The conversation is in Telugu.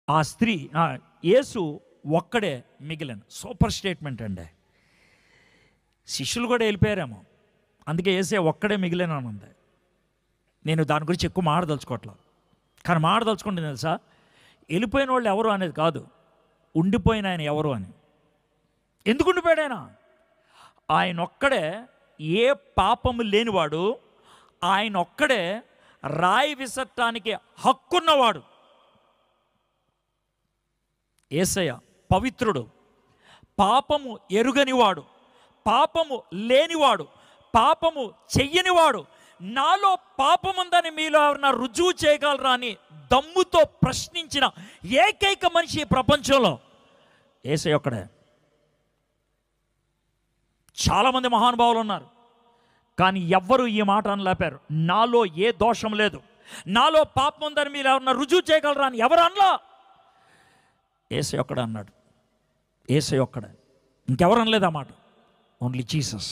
ఆ స్త్రీ యేసు ఒక్కడే మిగిలిన. సూపర్ స్టేట్మెంట్ అండి. శిష్యులు కూడా వెళ్ళిపోయారేమో, అందుకే యేసే ఒక్కడే మిగిలిన ఉంది. నేను దాని గురించి ఎక్కువ మాట్లాడదలుచుకోవట్లేదు, కానీ మాట్లాడదలుచుకుంటే తెలుసా, వెళ్ళిపోయిన వాళ్ళు ఎవరు అనేది కాదు, ఉండిపోయిన ఆయన ఎవరు అని. ఎందుకు ఉండిపోయాడు ఆయన? ఆయన ఒక్కడే ఏ పాపము లేనివాడు, ఆయన ఒక్కడే రాయి విసరటానికి హక్కున్నవాడు. యేసయ్య పవిత్రుడు, పాపము ఎరుగనివాడు, పాపము లేనివాడు, పాపము చెయ్యనివాడు. నాలో పాపముందని మీలో ఎవరన్నా రుజువు చేయగలరా అని దమ్ముతో ప్రశ్నించిన ఏకైక మనిషి ఈ ప్రపంచంలో యేసయ్య ఒక్కడే. చాలామంది మహానుభావులు ఉన్నారు, కానీ ఎవ్వరూ ఈ మాట అనలేపారు, నాలో ఏ దోషం లేదు, నాలో పాపం ఉందని మీరు ఎవరన్నా రుజువు చేయగలరా అని ఎవరు అనలా. యేసయ్య ఒక్కడే అన్నాడు. యేసయ్య ఒక్కడే, ఇంకెవరు అనలేదు ఆ మాట. Only Jesus.